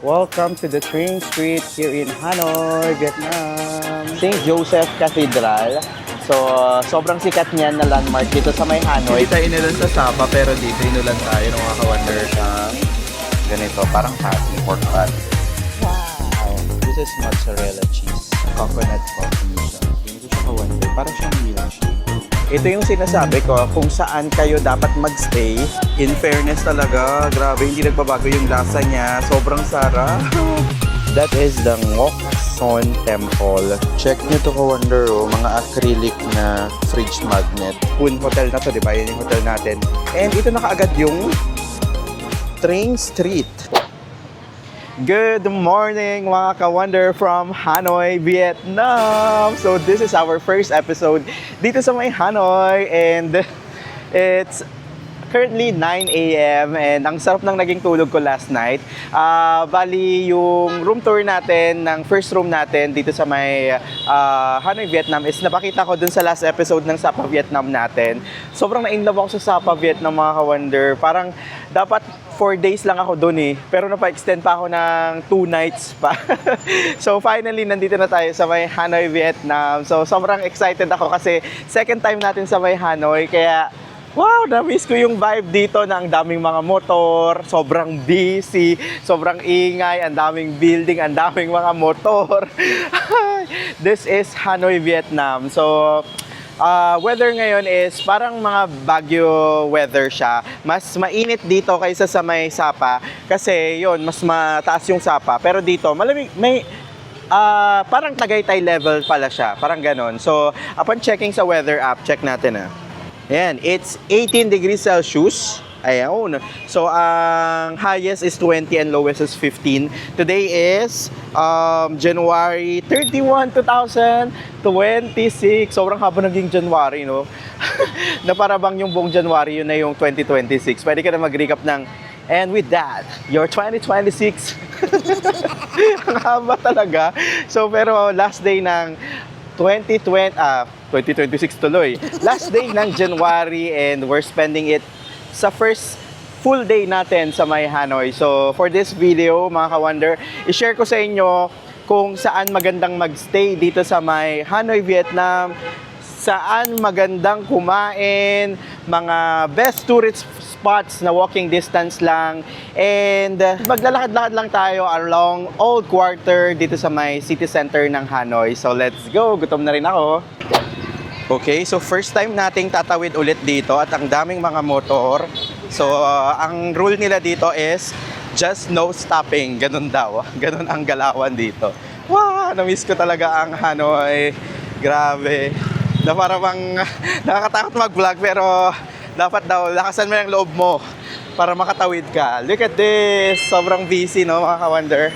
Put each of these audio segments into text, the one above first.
Welcome to the train street here in Hanoi, Vietnam. St. Joseph Cathedral. So, sobrang sikat niyan na landmark dito sa may Hanoi. Hindi tayo inulan sa Sapa, pero dito inulan tayo ng mga ka-wonder sa Ganito, parang patty, pork pat. Wow! This is mozzarella cheese. Coconut coffee siya. Hindi ko siya ka-wonder. Parang siyang milkshake. Ito yung sinasabi ko kung saan kayo dapat magstay. in fairness talaga, grabe, hindi nagbabago yung lasa niya. Sobrang sarap. That is the Ngoc Son Temple. Check nyo to ka-wonder, oh, mga acrylic na fridge magnet. Poon Hotel na to, di ba? Yan yung hotel natin. And ito na kaagad yung train street. Good morning mga ka-wonder from Hanoi, Vietnam! So this is our first episode dito sa may Hanoi and it's currently 9 a.m. and ang sarap ng naging tulog ko last night. Bali, yung room tour natin, ng first room natin dito sa may Hanoi, Vietnam is napakita ko dun sa last episode ng Sapa Vietnam natin. Sobrang na-inlove ako sa Sapa Vietnam mga ka-wonder. Parang dapat 4 days lang ako dun eh. Pero napa-extend pa ako ng 2 nights pa. So finally, nandito na tayo sa may Hanoi, Vietnam. So sobrang excited ako kasi second time natin sa may Hanoi. Kaya wow, na-miss ko yung vibe dito na ang daming mga motor, sobrang busy, sobrang ingay, ang daming building, ang daming mga motor. This is Hanoi, Vietnam. So, weather ngayon is parang mga Baguio weather siya. Mas mainit dito kaysa sa may Sapa kasi yon mas mataas yung Sapa. Pero dito, malamig, may parang Tagaytay level pala siya, parang ganon. So, upon checking sa weather app, check natin Ayan, it's 18 degrees Celsius. Ayan. So, ang highest is 20 and lowest is 15. Today is January 31, 2026. Sobrang haba naging January, no? Na para bang yung buong January, yun na yung 2026. Pwede ka na mag-recap ng, and with that, your 2026. Ang haba talaga. So, pero last day ng 2026 tuloy. Last day ng January and we're spending it sa first full day natin sa may Hanoi. So for this video, mga ka-wonder, i-share ko sa inyo kung saan magandang magstay dito sa may Hanoi, Vietnam, saan magandang kumain, mga best tourist spots na walking distance lang, and maglalakad-lakad lang tayo along Old Quarter dito sa may city center ng Hanoi. So let's go! Gutom na rin ako. Okay, so first time nating tatawid ulit dito at ang daming mga motor. So ang rule nila dito is just no stopping. Ganun daw. Ganun ang galawan dito. Wow! Na-miss ko talaga ang Hanoi. Grabe. Na para bang nakakatakot mag-vlog pero dapat daw lakasan mo yung loob mo para makatawid ka. Look at this! Sobrang busy, no, mga ka-wonder.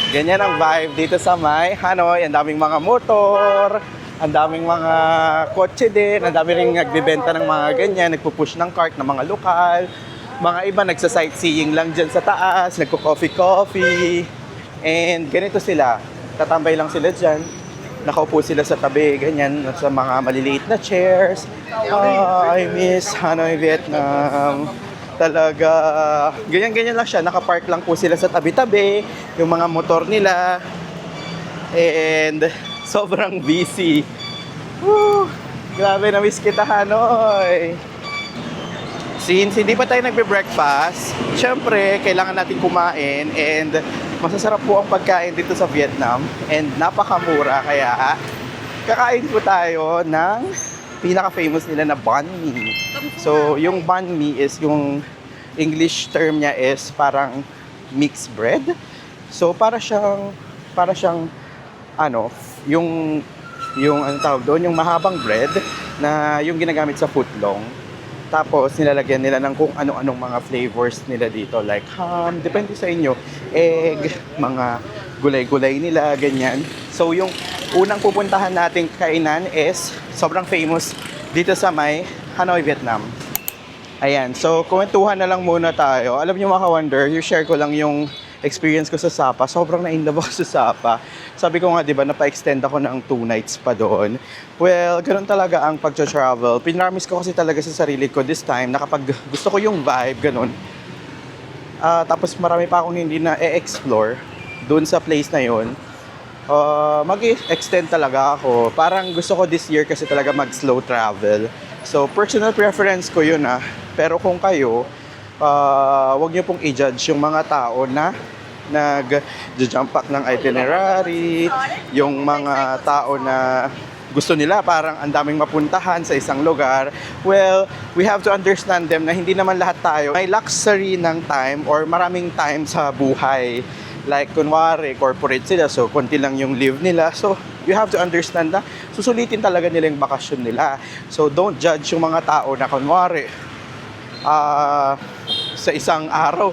Ganyan ang vibe dito sa may Hanoi. Ang daming mga motor, ang daming mga kotse din, ang dami rin nagbibenta ng mga ganyan, nagpupush ng cart ng mga lokal. Mga iba nagsa-sightseeing lang dyan sa taas, nagko-coffee. And ganito sila, tatambay lang sila dyan. Nakaupo sila sa tabi, ganyan, sa mga maliliit na chairs. I miss Hanoi, Vietnam. Talaga, ganyan-ganyan lang siya. Nakapark lang po sila sa tabi-tabi, yung mga motor nila. And sobrang busy. Woo! Grabe, na-miss kita, Hanoi. Since hindi pa tayo nagbe-breakfast, syempre, kailangan natin kumain and masasarap po ang pagkain dito sa Vietnam and napakamura kaya kakain po tayo ng pinaka-famous nila na banh mi. So, yung banh mi is yung English term niya is parang mixed bread. So, para siyang yung ano tawag doon, yung mahabang bread na yung ginagamit sa footlong. Tapos, nilalagyan nila ng kung anong mga flavors nila dito. Like ham, depende sa inyo. Egg, mga gulay-gulay nila, ganyan. So, yung unang pupuntahan nating kainan is sobrang famous dito sa may Hanoi, Vietnam. Ayan, so kwentuhan na lang muna tayo. Alam niyo mga ka-wonder, share ko lang yung experience ko sa Sapa. Sobrang na-inlove ako sa Sapa. Sabi ko nga, di ba, napa-extend ako ng 2 nights pa doon. Well, ganun talaga ang pag-travel. Pinramis ko kasi talaga sa sarili ko this time na kapag gusto ko yung vibe, ganun, Tapos marami pa akong hindi na e-explore doon sa place na yon. Mag-extend talaga ako. Parang gusto ko this year kasi talaga mag-slow travel. So, personal preference ko yun Pero kung kayo, wag niyo pong i-judge yung mga tao na nag-jump pack ng itinerary, yung mga tao na gusto nila parang ang daming mapuntahan sa isang lugar. Well, we have to understand them na hindi naman lahat tayo may luxury ng time or maraming time sa buhay. Like, kunwari, corporate sila, so konti lang yung leave nila. So, you have to understand na susulitin talaga nila yung bakasyon nila. So, don't judge yung mga tao na kunwari, sa isang araw,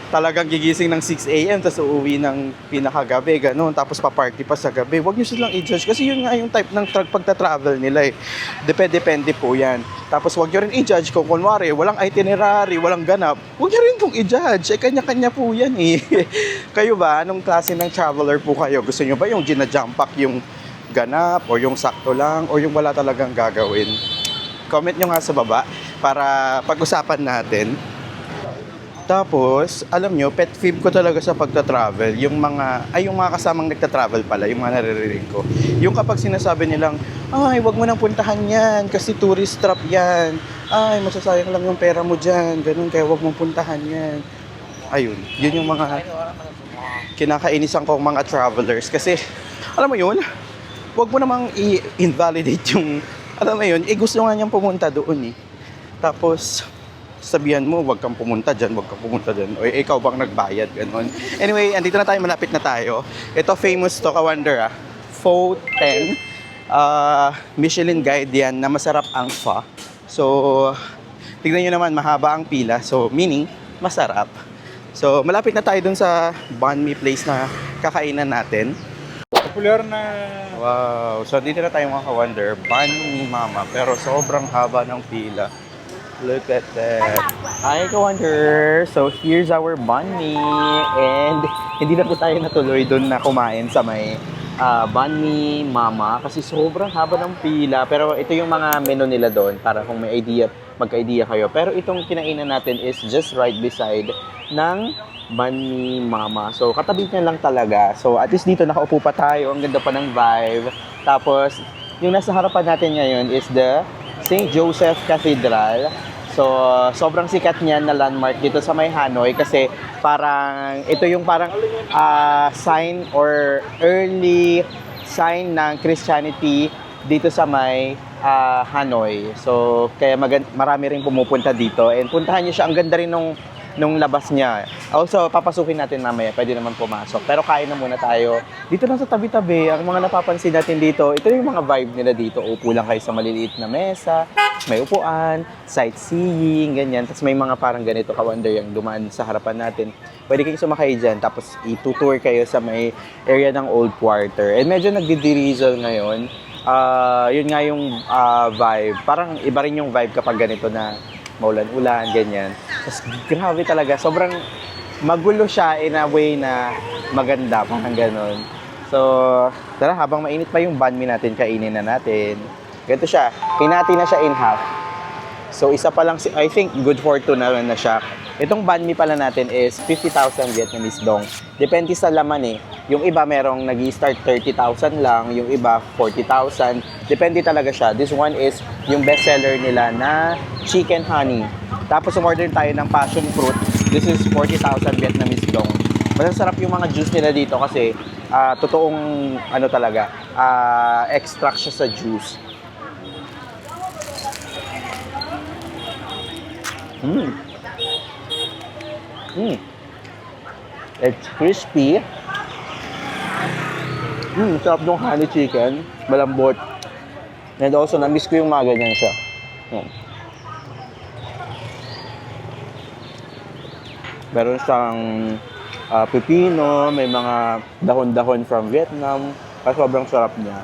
talagang gigising ng 6 a.m. tapos uuwi ng pinakagabi, ganun. Tapos pa-party pa sa gabi. Huwag nyo silang i-judge kasi yun nga yung type ng pagta-travel nila eh. Depende po yan. Tapos huwag nyo rin i-judge kung kunwari, walang itinerary, walang ganap. Huwag nyo rin pong i-judge. Eh, kanya-kanya po yan eh. Kayo ba? Anong klase ng traveler po kayo? Gusto nyo ba yung gina-jump pack yung ganap o yung sakto lang o yung wala talagang gagawin? Comment nyo nga sa baba para pag-usapan natin. Tapos, alam nyo, pet peeve ko talaga sa pagta-travel, yung mga kasamang nagta-travel pala, yung mga naririnig ko. Yung kapag sinasabi nilang, ay, wag mo nang puntahan yan, kasi tourist trap yan. Ay, masasayang lang yung pera mo dyan, ganun, kaya wag mong puntahan yan. Ayun, yun yung mga kinakainisan kong mga travelers. Kasi, alam mo yun, wag mo namang i-invalidate yung, alam mo yun, gusto nga niyang pumunta doon eh. Tapos, sabihan mo, wag kang pumunta dyan, wag kang pumunta dyan. O ikaw bang nagbayad, gano'n. Anyway, andito na tayo, malapit na tayo. Ito, famous to, Ka-Wonder Pho 10. Michelin guide yan na masarap ang pho. So, tignan nyo naman, mahaba ang pila. So, meaning, masarap. So, malapit na tayo dun sa banh mi place na kakainan natin. Popular na. Wow. So, dito na tayo mga Ka-Wonder. Banh mi mama. Pero sobrang haba ng pila. Look at that. Hi, Ka-Wonder. So, here's our banh mi. And hindi na po tayo natuloy doon na kumain sa may banh mi mama. Kasi sobrang haba ng pila. Pero ito yung mga menu nila doon para kung may idea, magka-idea kayo. Pero itong kinainan natin is just right beside ng banh mi mama. So, katabi niya lang talaga. So, at least dito nakaupo pa tayo. Ang ganda pa ng vibe. Tapos, yung nasa harapan natin ngayon is the St. Joseph Cathedral. So, sobrang sikat niyan na landmark dito sa may Hanoi kasi parang ito yung parang sign or early sign ng Christianity dito sa may Hanoi. So, kaya marami rin pumupunta dito and puntahan niyo siya. Ang ganda rin nung labas niya. Also, papasukin natin mamaya. Pwede naman pumasok. Pero kain na muna tayo. Dito lang sa tabi-tabi, ang mga napapansin natin dito, ito yung mga vibe nila dito. Upo lang kayo sa maliliit na mesa, may upuan, sightseeing, ganyan. Tapos may mga parang ganito, Ka-Wonder, yung dumaan sa harapan natin. Pwede kayong sumakay dyan. Tapos itutour kayo sa may area ng Old Quarter. And medyo nagdi-drizzle ngayon. Yun nga yung vibe. Parang iba rin yung vibe kapag ganito na maulan-ulan, ganyan. Tapos grabe talaga, sobrang magulo siya in a way na maganda, parang ganon. So, tara, habang mainit pa yung banh mi natin, kainin na natin. Ganito siya, hinati na siya in half. So, isa pa lang, I think good for 2 na siya. Itong banh mi pala natin is 50,000 Vietnamese dong. Depende sa laman eh. Yung iba merong nag-start 30,000 lang, yung iba 40,000. Depende talaga siya. This one is yung bestseller nila na chicken honey. Tapos umorder tayo ng passion fruit. This is 40,000 Vietnamese dong. Masasarap yung mga juice nila dito kasi totoong ano talaga, extract siya sa juice. It's crispy. Sarap ng honey chicken. Malambot. And also, na-miss ko yung mga ganyan siya. Meron siyang pipino, may mga dahon-dahon from Vietnam. Kaya sobrang sarap niya.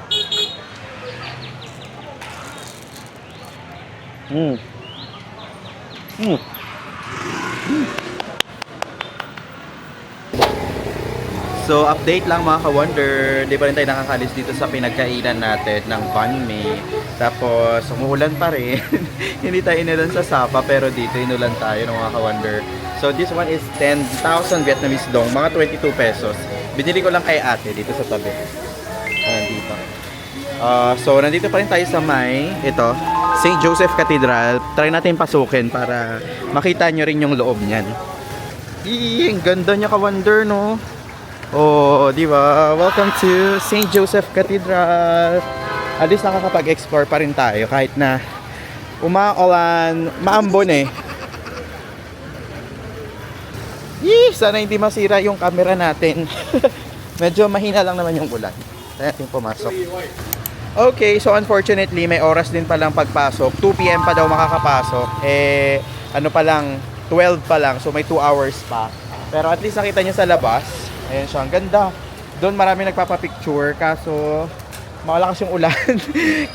So, update lang mga Ka-Wonder. Di pa rin tayo nakakalis dito sa pinagkainan natin ng banh mi. Tapos, umuulan pa rin. Hindi tayo inulan sa Sapa, pero dito inulan tayo ng mga Ka-Wonder. So, So this one is 10,000 Vietnamese dong, mga 22 pesos. Binili ko lang kay ate dito sa tabi. Ayan dito. So nandito pa rin tayo sa may, ito, St. Joseph Cathedral. Try natin pasukin para makita nyo rin yung loob niyan. Ang ganda niya ka-wonder, no? Oh, di ba? Welcome to St. Joseph Cathedral. At least nakakapag-explore pa rin tayo kahit na umaulan, maambon eh. Sana hindi masira yung camera natin. Medyo mahina lang naman yung ulan. Kaya natin pumasok. Okay, so unfortunately, may oras din palang pagpasok. 2 PM pa daw makakapasok. Eh, ano pa lang, 12 pa lang. So may 2 hours pa. Pero at least nakita nyo sa labas. Ayan siya, ang ganda. Doon marami nagpapapicture. Kaso, malakas yung ulan.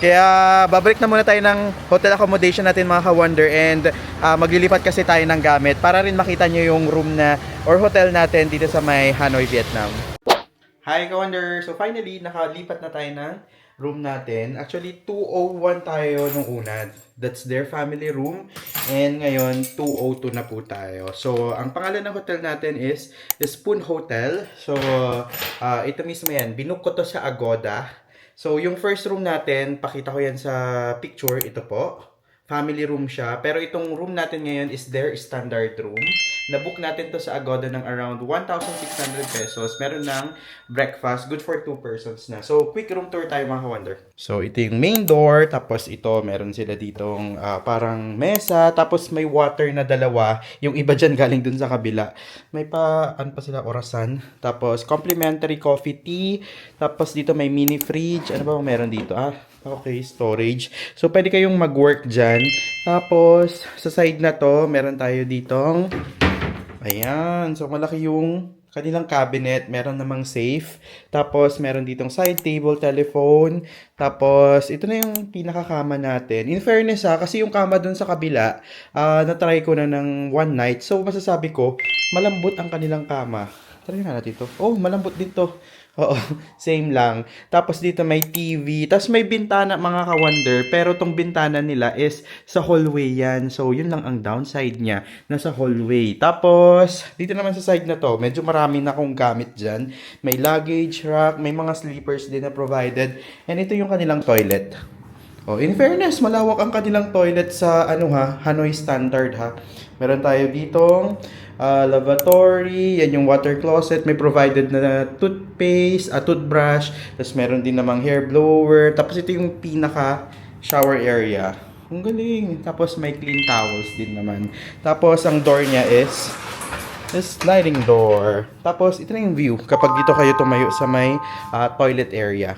Kaya babalik na muna tayo ng hotel accommodation natin mga ka-wonder. And maglilipat kasi tayo ng gamit para rin makita nyo yung room na or hotel natin dito sa may Hanoi, Vietnam. Hi ka-wonder! So finally, nakalipat na tayo ng room natin. Actually, 201 tayo nung una. That's their family room. And ngayon, 202 na po tayo. So, ang pangalan ng hotel natin is The Spoon Hotel. So, ito mismo yan. Binook ko to sa Agoda. So, yung first room natin, pakita ko yan sa picture. Ito po. Family room siya. Pero itong room natin ngayon is their standard room. Nabook natin to sa Agoda ng around 1,600 pesos. Meron ng breakfast. Good for 2 persons na. So, quick room tour tayo mga ka-wonder. So, ito yung main door. Tapos ito, meron sila ditong parang mesa. Tapos may water na dalawa. Yung iba dyan galing dun sa kabila. May ano pa sila, orasan. Tapos, complimentary coffee tea. Tapos dito may mini fridge. Ano ba meron dito? Okay, storage. So, pwede kayong mag-work dyan. Tapos, sa side na to, meron tayo ditong ayan. So, malaki yung kanilang cabinet. Meron namang safe. Tapos, meron ditong side table, telephone. Tapos, ito na yung pinakakama natin. In fairness kasi yung kama dun sa kabila, na-try ko na ng one night. So, masasabi ko, malambot ang kanilang kama. Try na natin ito. Oh, malambot din to. Oo, same lang. Tapos dito may TV. Tapos may bintana mga ka-wonder. Pero tong bintana nila is sa hallway yan. So, yun lang ang downside niya. Nasa hallway. Tapos, dito naman sa side na to, medyo marami na akong gamit dyan. May luggage rack. May mga sleepers din na provided. And ito yung kanilang toilet. Oh, in fairness, malawak ang kanilang toilet sa Hanoi standard ha. Meron tayo ditong lavatory, yan yung water closet, may provided na toothpaste, toothbrush, tapos meron din namang hair blower, tapos ito yung pinaka shower area. Ang galing. Tapos may clean towels din naman. Tapos ang door niya is sliding door. Tapos ito na yung view kapag dito kayo tumayo sa may toilet area.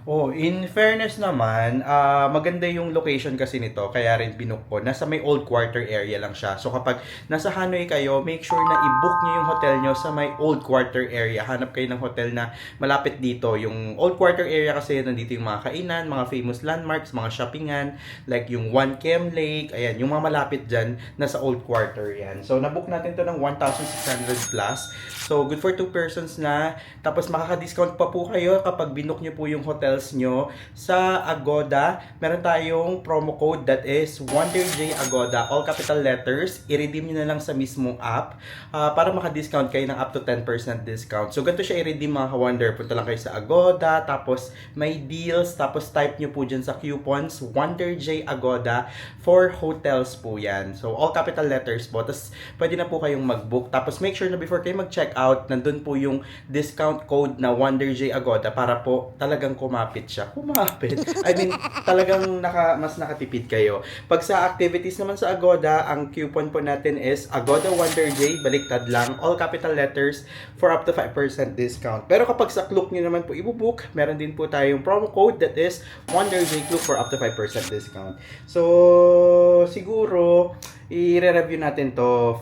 Oh, in fairness naman, maganda yung location kasi nito, kaya rin binook ko. Nasa may old quarter area lang siya. So kapag nasa Hanoi kayo, make sure na i-book nyo yung hotel nyo sa may old quarter area. Hanap kayo ng hotel na malapit dito. Yung old quarter area kasi nandito yung mga kainan, mga famous landmarks, mga shoppingan, like yung One Kem Lake, ayan, yung mga malapit dyan, nasa old quarter yan. So nabook natin to ng 1,600 plus. So good for 2 persons na. Tapos makaka-discount pa po kayo kapag binook nyo po yung hotel nyo sa Agoda. Meron tayong promo code that is WonderJ Agoda, all capital letters. I-redeem nyo na lang sa mismong app para maka-discount kayo ng up to 10% discount. So ganito siya i-redeem mga ka-wonder. Punta lang kayo sa Agoda, tapos may deals, tapos type nyo po dyan sa coupons WonderJ Agoda for hotels po yan. So all capital letters po. Tapos pwede na po kayong mag-book. Tapos make sure na before kayo mag-check out, nandun po yung discount code na WonderJ Agoda para po talagang kumapit siya. Kumapit. I mean, talagang mas nakatipid kayo. Pag sa activities naman sa Agoda, ang coupon po natin is Agoda WonderJ, baliktad lang, all capital letters for up to 5% discount. Pero kapag sa Klook nyo naman po ibubook, meron din po tayong promo code that is WonderJ Klook for up to 5% discount. So, siguro, i-review natin to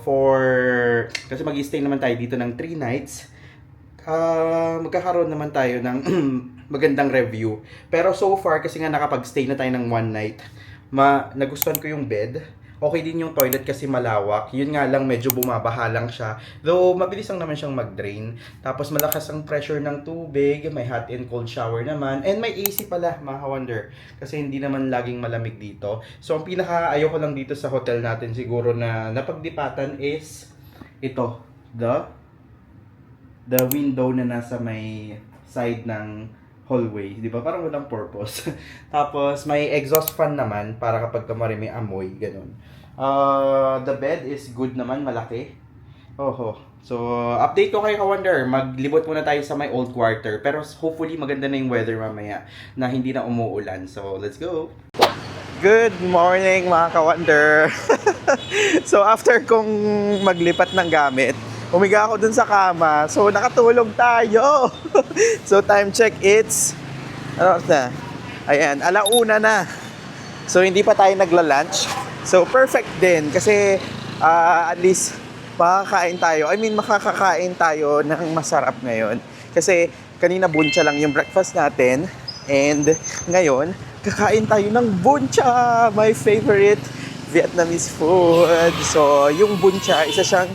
kasi mag-stay naman tayo dito ng 3 nights. Magkakaroon naman tayo ng magandang review. Pero so far, kasi nga nakapag-stay na tayo ng one night, nagustuhan ko yung bed. Okay din yung toilet kasi malawak. Yun nga lang, medyo bumabaha lang siya. Though, mabilis lang naman siyang mag-drain. Tapos, malakas ang pressure ng tubig. May hot and cold shower naman. And may AC pala, mga wonder. Kasi hindi naman laging malamig dito. So, ang pinaka-ayaw ko lang dito sa hotel natin siguro na napagdipatan is ito, the window na nasa may side ng hallway, di ba? Parang walang purpose. Tapos may exhaust fan naman para kapag kamari may amoy, ganun. The bed is good naman, malaki. Oho. So, update ko kay Ka-Wonder. Maglibot muna tayo sa may old quarter. Pero hopefully maganda na yung weather mamaya na hindi na umuulan. So, let's go! Good morning mga Ka-Wonder! So, after kong maglipat ng gamit, umiga ako dun sa kama. So, nakatulog tayo! So, time check, it's... Ano na? Ayan, 1:00 na. So, hindi pa tayo nagla-lunch. So, perfect din. Kasi, at least, makakakain tayo ng masarap ngayon. Kasi, kanina buncha lang yung breakfast natin. And, ngayon, kakain tayo ng buncha! My favorite Vietnamese food. So, yung buncha, isa siyang...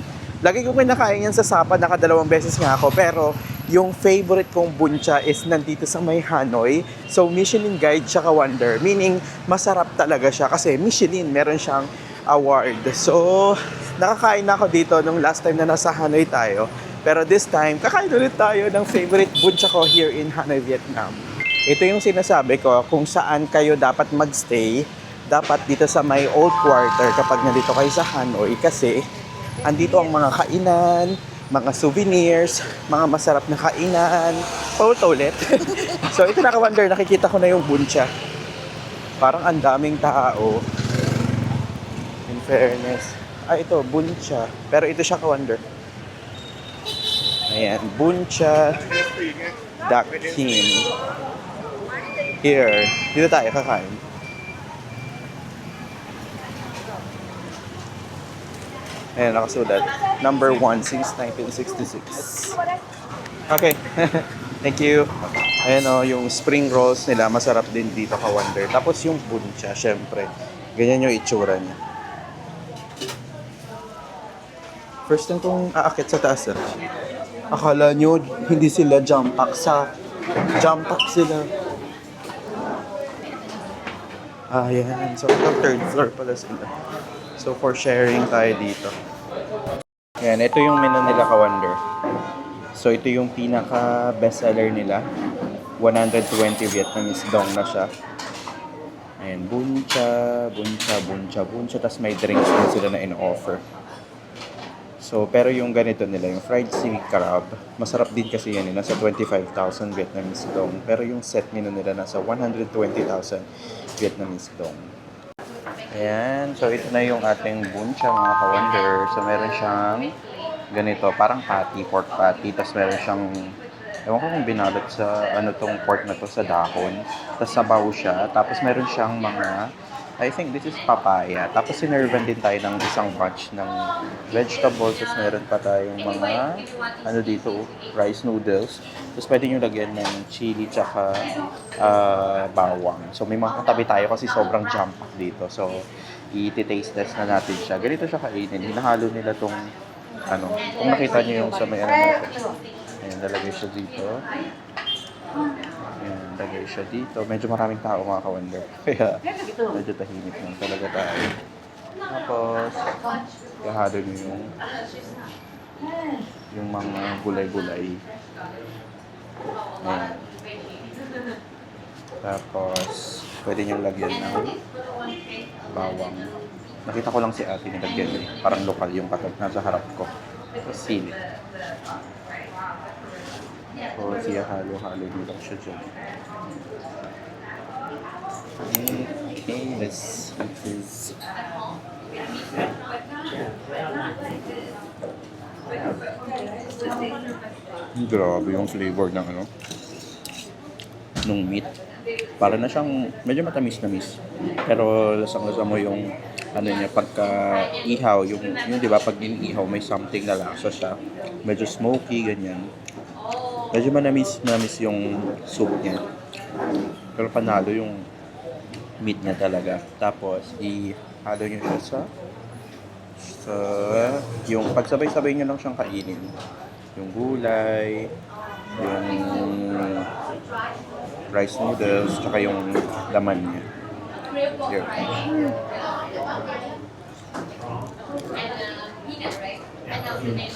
Lagi ko kinakain yan sa Sapa, nakadalawang beses nga ako. Pero, yung favorite kong buncha is nandito sa may Hanoi. So, Michelin Guide siya Ka-Wonder. Meaning, masarap talaga siya. Kasi Michelin, meron siyang award. So, nakakain na ako dito nung last time na nasa Hanoi tayo. Pero this time, kakain ulit tayo ng favorite buncha ko here in Hanoi, Vietnam. Ito yung sinasabi ko kung saan kayo dapat magstay. Dapat dito sa may old quarter kapag nandito kayo sa Hanoi. Kasi, andito ang mga kainan, mga souvenirs, mga masarap na kainan. Paulit-ulit. So, ito na Ka-Wonder, nakikita ko na yung buncha. Parang ang daming tao. In fairness. Ito, buncha. Pero ito siya Ka-Wonder. Ayan, buncha Dak Kim. Here. Dito tayo kakain. Ayan, nakasulat. Number 1 since 1966. Okay. Thank you. Ayan o, yung spring rolls nila, masarap din dito Ka-Wonder. Tapos yung buncha, syempre. Ganyan yung itsura niya. First time kong aakit sa taas. Akala nyo, hindi sila jump pack sila. Ayan. So, third floor pala sila. So, for sharing tayo dito. Ayan, ito yung menu nila Ka-Wonder. So, ito yung pinaka bestseller nila. 120 Vietnamese dong na siya. Ayan, buncha. Tapos may drinks din sila na in-offer. So, pero yung ganito nila, yung fried sea crab, masarap din kasi yan, nasa 25,000 Vietnamese dong. Pero yung set menu nila nasa 120,000 Vietnamese dong. Ayan, so ito na yung ating buncha mga Ka-Wonder. So, meron siyang ganito, parang patty, pork patty. Tapos meron siyang, ewan ko kung binalot sa, tong pork na to, sa dahon. Tapos sabaw siya. Tapos meron siyang mga, I think this is papaya. Tapos sinervan din tayo ng isang batch ng vegetables. Tapos meron pa tayong mga, dito, rice noodles. Tapos pwede nyo lagyan ng chili tsaka bawang. So may mga katabi tayo kasi sobrang jam-pack dito. So i-taste test na natin siya. Ganito siya kainin. Hinahalo nila tong, kung nakita nyo yung sa may natin. Ayan, lalagay siya dito. Ayan, lagay siya dito. Medyo maraming tao mga Ka-Wonder. Kaya medyo tahimik lang talaga tayo. Tapos, ihalo nyo yung mga gulay-gulay. Ayan. Tapos, pwede nyo lagyan ng bawang. Nakita ko lang si ate nilagyan eh. Parang lokal yung katab nasa harap ko. Tapos, sili. So, siya halo-halo nyo lang siya dyan. Okay, let's eat this. Grabe yung flavor ng nung meat. Para na siyang medyo matamis-tamis. Pero lasang-lasa mo yung niya pagka ihaw, yung di ba pag iniihaw may something na lasa siya. Medyo smoky ganyan. Medyo manamis yung soup niya. Pero panalo yung meat niya talaga. Tapos ihalo niyo siya sa yung pagsabay-sabay niyo lang siyang kainin. Yung gulay, yung rice noodles, tsaka yung laman niya. Here. Mm.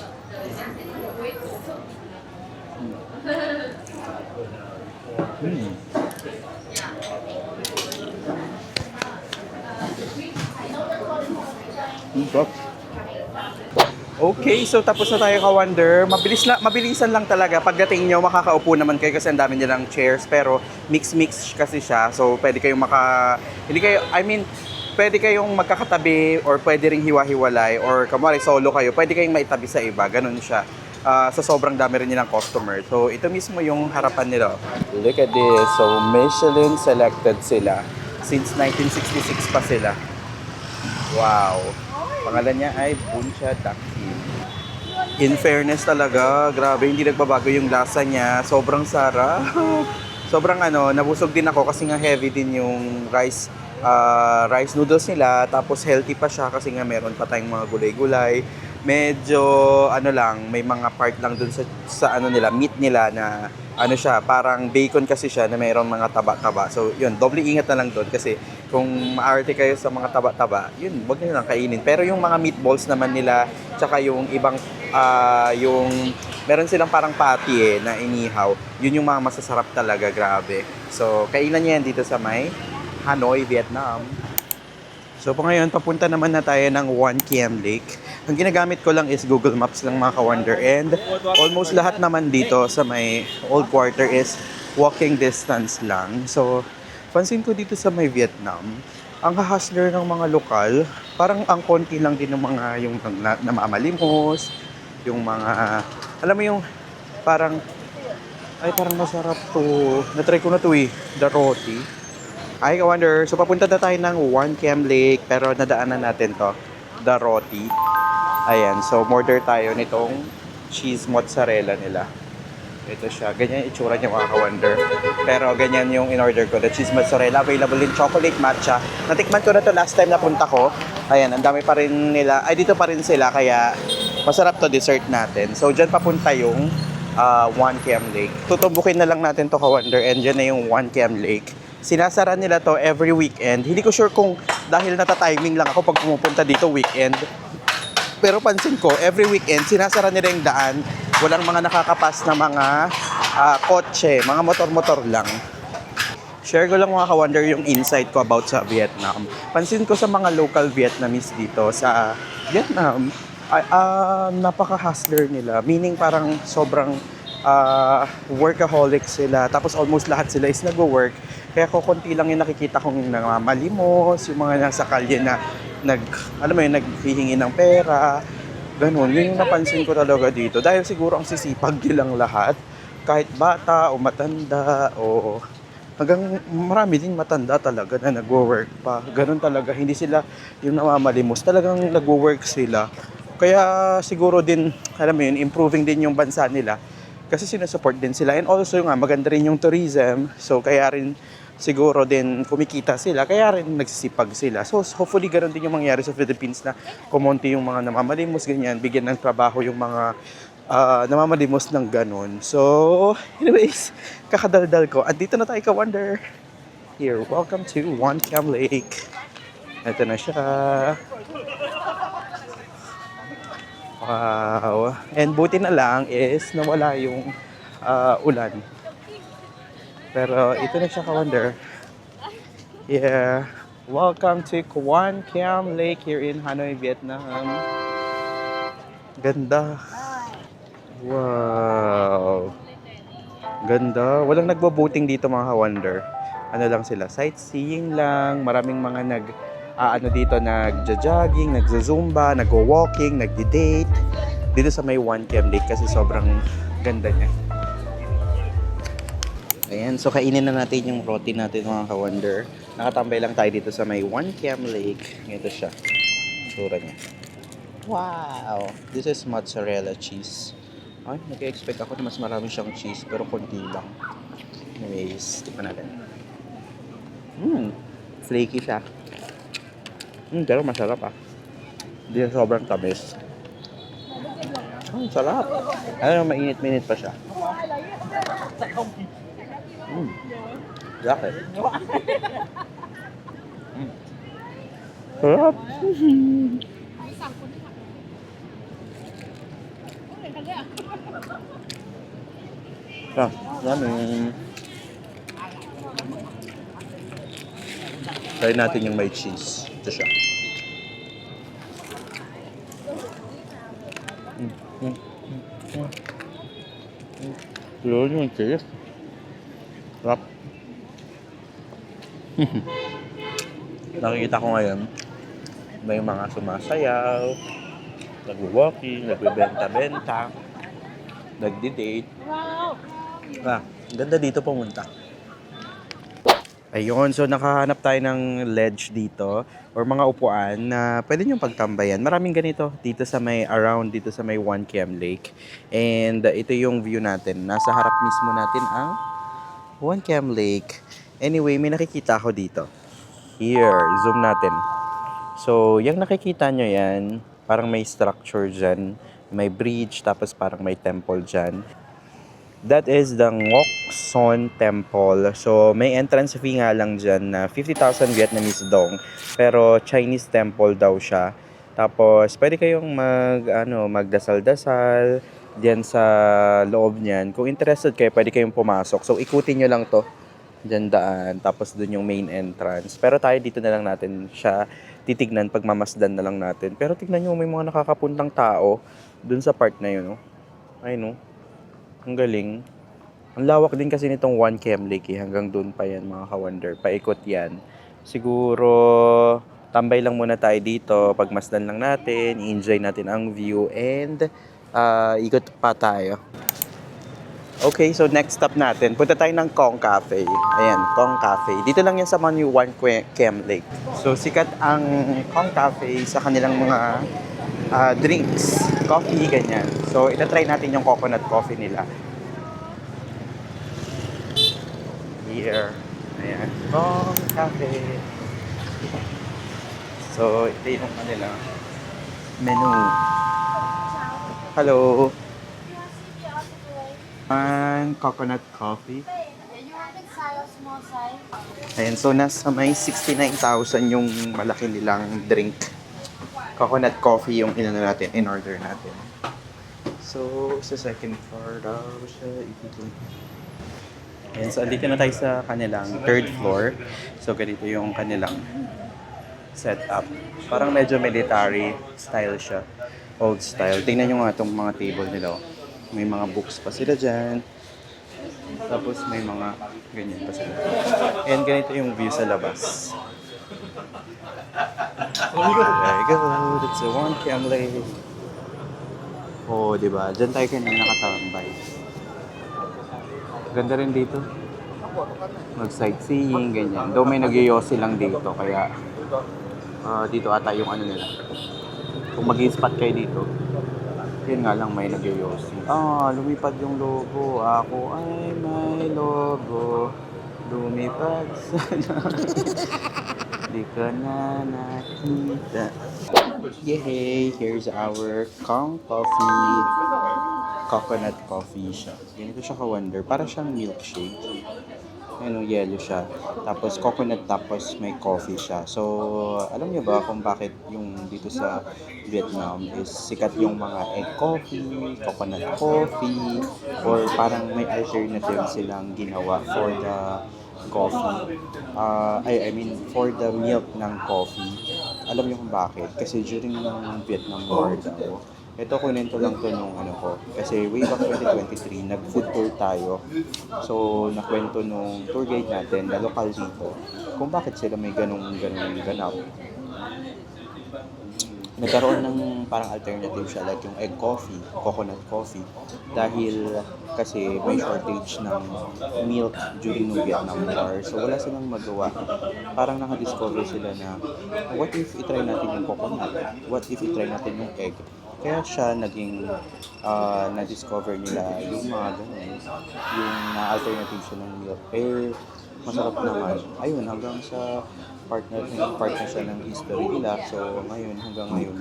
Sarap. Okay, so tapos na tayo ka-wonder. Mabilisan lang talaga. Pagdating nyo, makakaupo naman kayo kasi ang dami nilang chairs. Pero mix-mix kasi siya. So pwede kayong pwede kayong magkakatabi or pwede ring hiwa-hiwalay. Or kamari solo kayo, pwede kayong maitabi sa iba. Ganun siya. Sa sobrang dami rin nilang customer. So ito mismo yung harapan nila. Look at this. So Michelin selected sila. Since 1966 pa sila. Wow. Pangalan niya ay Buncha Dakhin. In fairness talaga, grabe, hindi nagbabago yung lasa niya. Sobrang sarap. Sobrang nabusog din ako kasi nga heavy din yung rice noodles nila. Tapos healthy pa siya kasi nga meron pa tayong mga gulay-gulay. Medyo may mga part lang dun sa meat nila na siya, parang bacon kasi siya na mayroong mga taba-taba. So, yun, doble ingat na lang doon kasi kung maarte kayo sa mga taba-taba, yun, wag niyo lang kainin. Pero yung mga meatballs naman nila, tsaka yung ibang, meron silang parang patty na inihaw. Yun yung mga masasarap talaga, grabe. So, kainan niya yan dito sa may Hanoi, Vietnam. So, po ngayon, papunta naman na tayo ng One Kiem Lake. Ang ginagamit ko lang is Google Maps lang mga ka-wonder. And almost lahat naman dito sa may old quarter is walking distance lang. So, pansin ko dito sa may Vietnam, ang hahustler ng mga lokal, parang ang konti lang din ng mga yung namamalimos, yung mga, alam mo yung parang, ay parang masarap to. Natry ko na to the roti. Ay, ka-wonder. So, papunta na tayo ng One Kiem Lake, pero nadaanan natin to, the roti. Ayan, so order tayo nitong cheese mozzarella nila. Ito siya, ganyan yung itsura niya mga ka-wonder. Pero ganyan yung in-order ko, the cheese mozzarella. Available in chocolate matcha. Natikman ko na to last time na punta ko. Ayan, ang dami pa rin nila. Ay, dito pa rin sila, kaya masarap to dessert natin. So, dyan papunta yung One Kiem Lake. Tutumbukin na lang natin to ka-wonder, and dyan na yung One Kiem Lake. Sinasara nila to every weekend. Hindi ko sure kung dahil nata-timing lang ako pag pumupunta dito weekend. Pero pansin ko, every weekend, sinasara nila yung daan. Walang mga nakakapas na mga kotse, mga motor-motor lang. Share ko lang mga ka-wonder yung insight ko about sa Vietnam. Pansin ko sa mga local Vietnamese dito sa Vietnam, napaka-hustler nila. Meaning parang sobrang workaholic sila. Tapos almost lahat sila is nag-work. Kaya konti lang yung nakikita kong namamalimos, yung mga nasa kalye na naghihingi ng pera. Ganun, yun yung napansin ko talaga dito. Dahil siguro ang sisipag nilang lahat, kahit bata o matanda o hanggang marami din matanda talaga na nagwo-work pa. Ganun talaga, hindi sila yung namamalimos. Talagang nagwo-work sila. Kaya siguro din, alam mo yun, improving din yung bansa nila. Kasi sinusupport din sila. And also nga, maganda rin yung tourism. So kaya rin siguro din kumikita sila, kaya rin nagsisipag sila. So hopefully ganoon din yung mangyari sa Philippines na kumonti yung mga namamalimos, ganyan, bigyan ng trabaho yung mga namamalimos ng ganun. So anyways, kakadaldal ko. At dito na tayo ka-wonder. Here, welcome to One Kiem Lake. Ito na siya. Wow. And buti na lang is nawala yung ulan. Pero ito na siya ka-wonder. Yeah. Welcome to One Kiem Lake here in Hanoi, Vietnam. Ganda. Wow. Ganda. Walang nagbo-boating dito mga ka-wonder. Ano lang sila, sightseeing lang. Maraming mga dito, nagja-jogging, nagzo-zumba, nagwo-walking, nagdi-date. Dito sa may One Kiem Lake kasi sobrang ganda niya. Ayan, so kainin na natin yung roti natin mga ka-wonder. Nakatambay lang tayo dito sa may One Kiem Lake. Ito siya. Tsura niya. Wow! This is mozzarella cheese. Ay, nag-expect ako na mas marami siyang cheese pero konti lang. Anyways, tikman natin. Flaky siya. Pero masarap Hindi na sobrang tamis. Sarap. Ano, mainit-mainit pa siya. Yakit. Sarap. Dami. Try natin yung may cheese. Ito siya. Yun yung cheese. Sarap. Nakikita ko ngayon, may mga sumasayaw, nag-walking, nagbebenta-benta, nagdi-date. Ganda dito pumunta. Ayun, so nakahanap tayo ng ledge dito or mga upuan na pwede nyo pagtambayan. Maraming ganito dito sa may around dito sa may 1KM Lake. And ito yung view natin. Nasa harap mismo natin ang 1KM Lake. Anyway, may nakikita ako dito. Here, zoom natin. So, yung nakikita nyo yan, parang may structure dyan. May bridge, tapos parang may temple dyan. That is the Ngoc Son Temple. So, may entrance fee nga lang dyan na 50,000 Vietnamese dong. Pero Chinese temple daw siya. Tapos, pwede kayong magdasal-dasal diyan sa loob niyan. Kung interested kayo, pwede kayong pumasok. So, ikutin nyo lang to. Diyan daan. Tapos, dun yung main entrance. Pero tayo dito na lang natin siya titignan. Pagmamasdan na lang natin. Pero tignan nyo, may mga nakakapuntang tao dun sa part na yun. No? Ay, no? Ang galing. Ang lawak din kasi nitong 1KM Lake hanggang doon pa yan mga ka-wonder. Paikot yan. Siguro tambay lang muna tayo dito. Pagmasdan lang natin. I-enjoy natin ang view. And ikot pa tayo. Okay, so next stop natin. Punta tayo ng Kong Cafe. Ayan, Kong Cafe. Dito lang yan sa Manu 1KM Lake. So sikat ang Kong Cafe sa kanilang mga drinks, coffee, ganyan. So, itatry natin yung coconut coffee nila. Here. Ayan. Kong Cafe. So, ito yung kanila menu. Hello. And coconut coffee. Ayan, so nasa may 69,000 yung malaki nilang drink. Coconut coffee yung natin, in order natin. So, sa second floor daw siya ito. Ayan, so andito na tayo sa kanilang third floor. So, ganito yung kanilang setup. Parang medyo military style siya. Old style. Tingnan nyo nga itong mga table nila. May mga books pa sila dyan. Tapos may mga ganyan pa sila. And ganito yung view sa labas. There you go. That's a 1KM Lake. Oh, diba? Diyan tayo kanina nakatambay. Ganda rin dito. Mag-sightseeing, ganyan. Though may nagyoyosi lang dito, kaya dito ata yung ano nila. Kung mag-i-spot kayo dito, yun nga lang may nagyoyosi. Lumipad yung logo. Ako ay may logo. Lumipad sana. Di ka na nakita. Yay! Here's our Kong Coffee. Coconut coffee siya. Ganito siya ka-wonder. Para siyang milkshake. Ano, yellow siya. Tapos coconut, tapos may coffee siya. So, alam niyo ba kung bakit yung dito sa Vietnam is sikat yung mga egg coffee, coconut coffee, or parang may alternative silang ginawa for the coffee. I mean, for the milk ng coffee. Alam niyo kung bakit? Kasi during ng Vietnam War daw, ito kunento lang to nung ano ko. Kasi way back 2023, nag-food tour tayo. So, nakwento nung tour guide natin na lokal dito kung bakit sila may ganung ganap. Nagkaroon ng parang alternative siya like yung egg coffee, coconut coffee. Dahil kasi may shortage ng milk during ng Vietnam War. So wala silang magawa. Parang nakadiscover sila na what if itry natin yung coconut? What if itry natin yung egg? Kaya siya naging na-discover nila yung mga ganun, yung na-alternative siya ng milk. Masarap naman. Ayun, hanggang sa part na siya ng history nila. So ngayon, hanggang ngayon,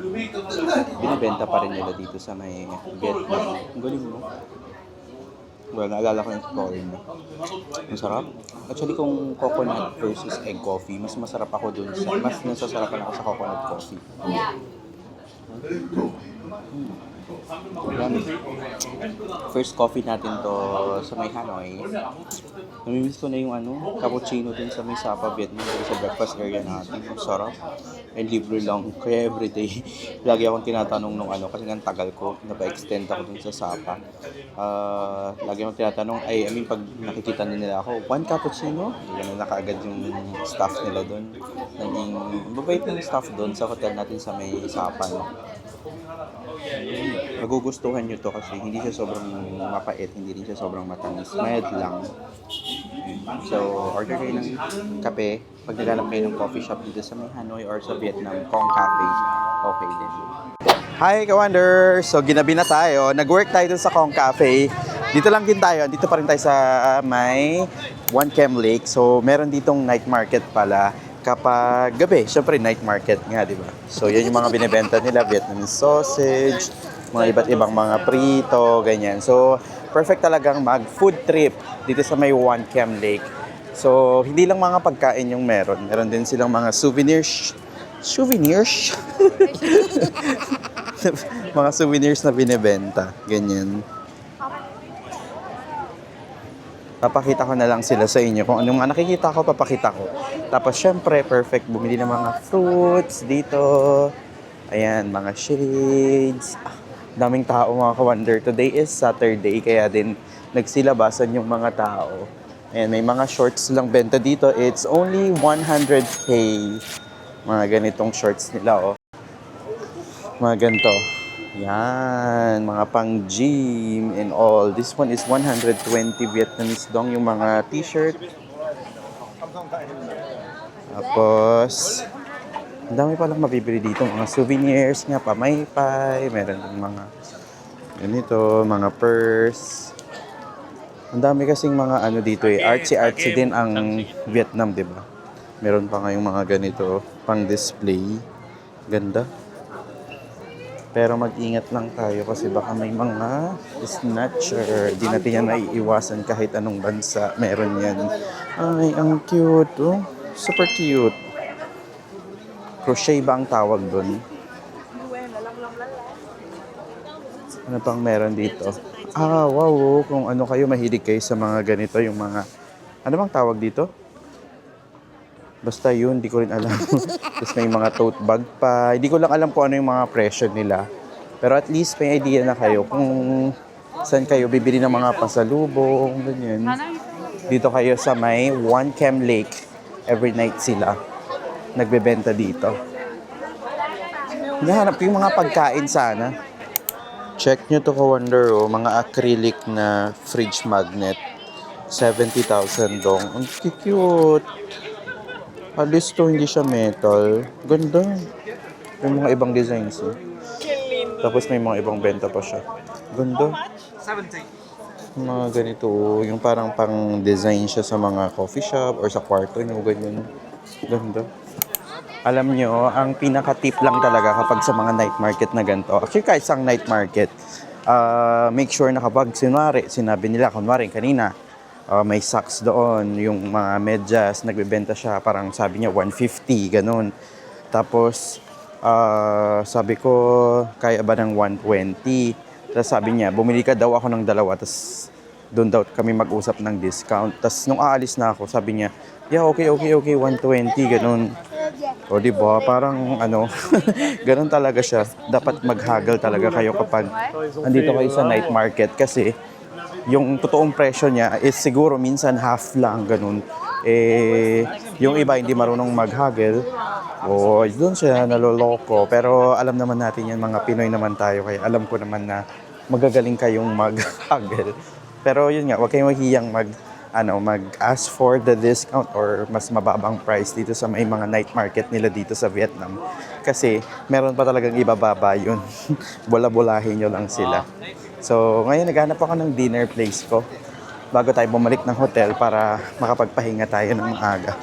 binibenta pa rin nila dito sa may Vietnam. Ang galing, no? Well, naalala ko yung story niya. Ang sarap. Actually, kung coconut versus egg coffee, mas masarap ako dun mas nasasarapan ako sa coconut coffee. Yummy. First coffee natin to sa may Hanoi. Namimiss ko na yung cappuccino din sa may Sapa, Vietnam, dito sa breakfast area natin. Ang sarap. And libre lang. Kaya everyday, lagi akong tinatanong nung kasi nga tagal ko, napa-extend ako dun sa Sapa. Lagi akong tinatanong, pag nakikita nila ako, 1 cappuccino? Ganun na kaagad yung staff nila dun. Naging, mabait yung staff dun sa hotel natin sa may Sapa, no? Magugustuhan nyo to kasi hindi siya sobrang mapait, hindi rin siya sobrang matamis. Mild lang. So, order kayo ng kape. Pag naghanap kayo ng coffee shop dito sa may Hanoi or sa Vietnam, Kong Cafe, okay din. Hi, Ka-Wonder! So, ginabi na tayo. Nag-work tayo dun sa Kong Cafe. Dito lang din tayo. Dito pa rin tayo sa may One Cam Lake. So, meron ditong night market pala. Kapag gabi, syempre night market nga, di ba? So, yan yung mga binibenta nila, Vietnamese sausage, mga iba't ibang mga prito, ganyan. So, perfect talagang mag-food trip dito sa may One Cam Lake. So, hindi lang mga pagkain yung meron. Meron din silang mga souvenirs. Souvenirs? Mga souvenirs na binibenta. Ganyan. Papakita ko na lang sila sa inyo. Kung anong mga nakikita ko, papakita ko. Tapos, syempre, perfect. Bumili ng mga fruits dito. Ayan, mga shades. Daming tao, mga ka-wonder. Today is Saturday, kaya din nagsilabasan yung mga tao. Ayan, may mga shorts lang benta dito. It's only 100K. Mga ganitong shorts nila, oh. Mga ganito. Yan, mga pang gym and all. This one is 120 Vietnamese dong yung mga t-shirt. Tapos, ang dami palang mabibili dito. Mga souvenirs nga, pamaypay. Meron din mga ganito, mga purse. Ang dami kasing mga dito eh. Artsy-artsy din ang Vietnam, di ba? Meron pa ngayong mga ganito, pang display. Ganda. Pero mag-ingat lang tayo kasi baka may mga snatcher. Di natin yan naiiwasan kahit anong bansa. Meron yan. Ay, ang cute. Oh. Super cute. Crochet ba ang tawag doon? Ano pang meron dito? Wow. Kung ano kayo, mahilig kayo sa mga ganito. Yung mga, ano bang tawag dito? Basta yun, di ko rin alam. Tapos may mga tote bag pa. Hindi ko lang alam kung ano yung mga presyo nila. Pero at least may idea na kayo kung saan kayo bibili ng mga pasalubong, ganyan. Dito kayo sa may One Cam Lake. Every night sila nagbebenta dito. Hinahanap ko yung mga pagkain sana. Check nyo to, ka-wonder, oh. Mga acrylic na fridge magnet. 70,000 dong. Ang cute. Alis to, hindi siya metal. Ganda. May mga ibang designs eh. Tapos may mga ibang benta pa siya. Ganda. 70. Mga ganito, yung parang pang design siya sa mga coffee shop or sa kwarto nyo, ganyan. Ganda. Alam nyo, ang pinaka-tip lang talaga kapag sa mga night market na ganito. Actually, kahit sa night market, make sure na kapag sinabi nila, kunwari kanina, may socks doon, yung mga medyas, nagbebenta siya, parang sabi niya 150, ganun. Tapos, sabi ko, kaya ba ng 120? Tapos sabi niya, bumili ka daw ako ng dalawa, tapos doon daw kami mag-usap ng discount. Tapos nung aalis na ako, sabi niya, yeah, okay, 120, ganun. O diba, parang ganun talaga siya. Dapat mag-haggle talaga kayo kapag andito kayo sa night market kasi yung totoong presyo niya is siguro minsan half lang, ganun. Yung iba hindi marunong mag-haggle, doon siya naloloko. Pero alam naman natin yan, mga Pinoy naman tayo, kaya alam ko naman na magagaling kayong mag-haggle. Pero yun nga, huwag kayong mahiyang mag-ask for the discount or mas mababang price dito sa may mga night market nila dito sa Vietnam. Kasi meron pa talagang ibababa yun. Bola-bolahin nyo lang sila. So, ngayon naghanap ako ng dinner place ko bago tayo bumalik ng hotel para makapagpahinga tayo ng maaga.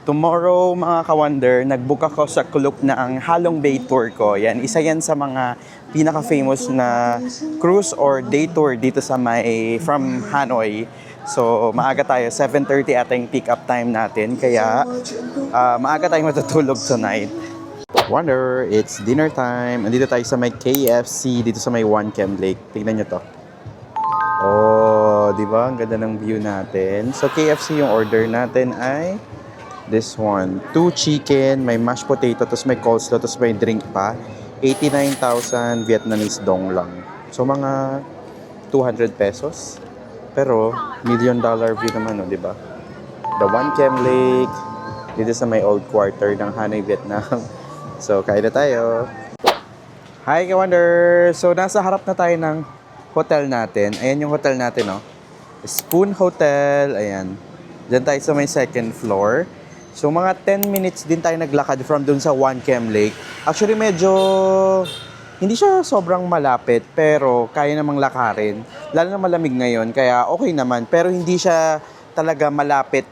Tomorrow, mga ka-wonder, nag-book ako sa Kuluk na ang Halong Bay Tour ko. Yan, isa yan sa mga pinaka-famous na cruise or day tour dito sa from Hanoi. So, maaga tayo, 7:30 ata yung pick-up time natin. Kaya, maaga tayong matutulog tonight. Wonder, it's dinner time. Andito tayo sa may KFC, dito sa may One Cam Lake. Tingnan nyo to. Oh, di ba? Ang ganda ng view natin. So, KFC yung order natin ay this one. 2 chicken, may mashed potato, tapos may coleslaw, tapos may drink pa. 89,000 Vietnamese dong lang. So, mga 200 pesos. Pero, $1 million view naman, di ba? The One Cam Lake, dito sa may old quarter ng Hanoi, Vietnam. So, kain na tayo. Hi, Ka-Wonder! So, nasa harap na tayo ng hotel natin. Ayan yung hotel natin, no? Spoon Hotel. Ayan. Diyan tayo sa may second floor. So, mga 10 minutes din tayo naglakad from dun sa One Cam Lake. Actually, medyo hindi siya sobrang malapit, pero kaya namang lakarin. Lalo na malamig ngayon, kaya okay naman. Pero hindi siya talaga malapit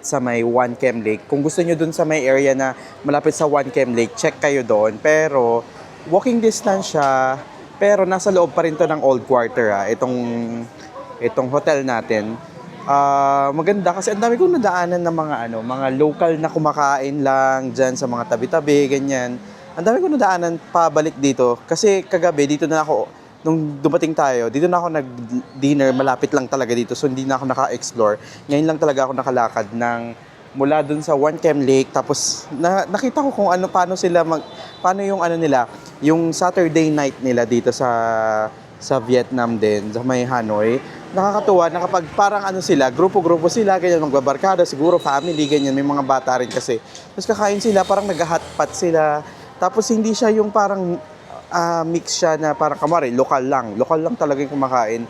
sa may One Cam Lake. Kung gusto nyo dun sa may area na malapit sa One Cam Lake, check kayo doon. Pero walking distance siya, pero nasa loob pa rin to ng old quarter itong hotel natin. Maganda kasi ang dami kong nadaanan ng mga local na kumakain lang diyan sa mga tabi-tabi, ganyan. Ang dami kong nadaanan pabalik dito kasi kagabi dito na ako. Nung dumating tayo, dito na ako nag-dinner, malapit lang talaga dito. So, hindi na ako naka-explore. Ngayon lang talaga ako nakalakad mula dun sa One Cam Lake. Tapos, nakita ko kung paano yung nila, yung Saturday night nila dito sa Vietnam din, sa may Hanoi. Nakakatuwa na kapag parang sila, grupo-grupo sila, ganyan, magbabarkada, siguro family, ganyan, may mga bata rin kasi. Tapos kakain sila, parang nag-hotpot sila. Tapos, hindi siya yung parang mix siya na parang kamari, lokal lang talaga yung kumakain.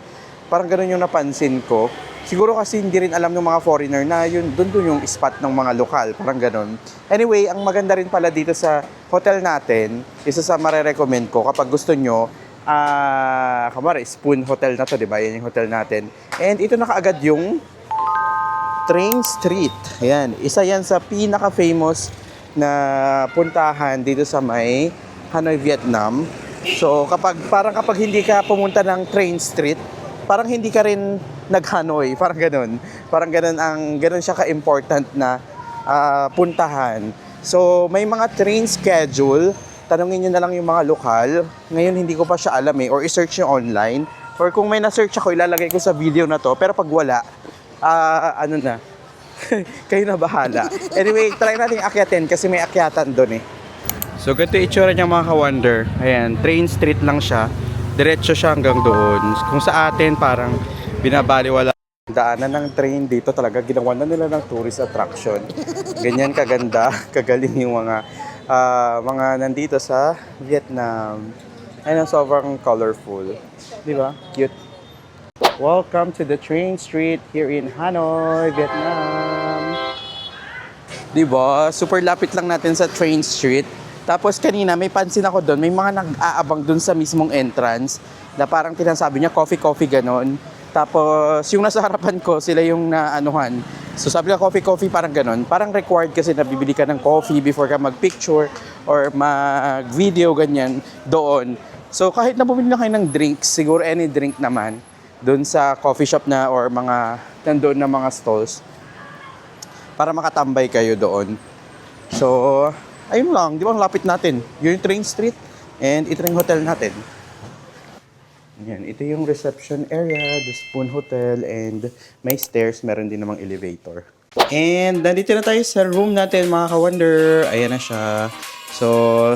Parang ganun yung napansin ko. Siguro kasi hindi rin alam ng mga foreigner na doon yung spot ng mga lokal, parang ganun. Anyway, ang maganda rin pala dito sa hotel natin, isa sa marerecommend ko kapag gusto nyo, kamari, Spoon Hotel na to, di ba? Yan yung hotel natin. And ito na kaagad yung Train Street. Ayan, isa yan sa pinaka-famous na puntahan dito sa may Hanoi, Vietnam. So, kapag hindi ka pumunta ng Train Street, parang hindi ka rin nag-Hanoi, parang ganun. Parang ganun siya ka-important na puntahan. So, may mga train schedule. Tanungin niyo na lang yung mga lokal. Ngayon, hindi ko pa siya alam or i-search nyo online. Or kung may na-search ako, ilalagay ko sa video na to. Pero pag wala, kayo na bahala. Anyway, try natin akyatin kasi may akyatan doon So, ganito yung itsura niya mga ka-Wonder. Ayan, Train Street lang siya. Diretso siya hanggang doon. Kung sa atin, parang binabaliwala. Daanan ng train dito talaga. Ginawa na nila ng tourist attraction. Ganyan kaganda, kagaling yung mga nandito sa Vietnam. Ayun, sobrang colorful. Di ba? Cute. Welcome to the Train Street here in Hanoi, Vietnam. Di ba? Super lapit lang natin sa Train Street. Tapos kanina may pansin ako doon, may mga nag-aabang doon sa mismong entrance na parang tinasabi niya coffee ganon. Tapos yung nasa harapan ko, sila yung naanuhan. So sabi niya coffee parang ganon. Parang required kasi na bibili ka ng coffee before ka mag-picture or mag-video ganyan doon. So kahit na bumili na kayo ng drinks, siguro any drink naman doon sa coffee shop na or mga nandoon na mga stalls para makatambay kayo doon. So ayun lang, di ba ang lapit natin? Yun yung Train Street and ito yung hotel natin. Yan, ito yung reception area, the Spoon Hotel, and may stairs, meron din namang elevator. And nandito na tayo sa room natin mga ka-Wonder. Ayan na siya. So,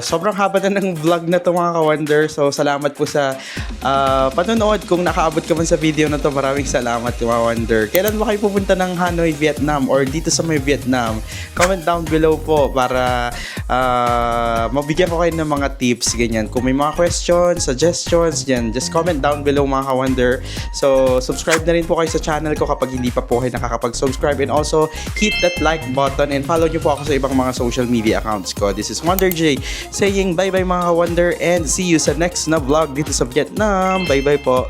sobrang haba na ng vlog na to mga ka-Wonder. So, salamat po sa panonood. Kung nakaabot ka man sa video na to, maraming salamat mga Wonder. Kailan ba kayo pupunta ng Hanoi, Vietnam or dito sa may Vietnam? Comment down below po para mabigyan ko kayo ng mga tips, ganyan. Kung may mga questions, suggestions, yan, just comment down below mga ka-Wonder. So, subscribe na rin po kayo sa channel ko kapag hindi pa po kayo nakakapag-subscribe, and also hit that like button and follow nyo po ako sa ibang mga social media accounts ko. This is Wonder J saying bye-bye mga ka-Wonder and see you sa next na vlog dito sa Vietnam. Bye-bye po.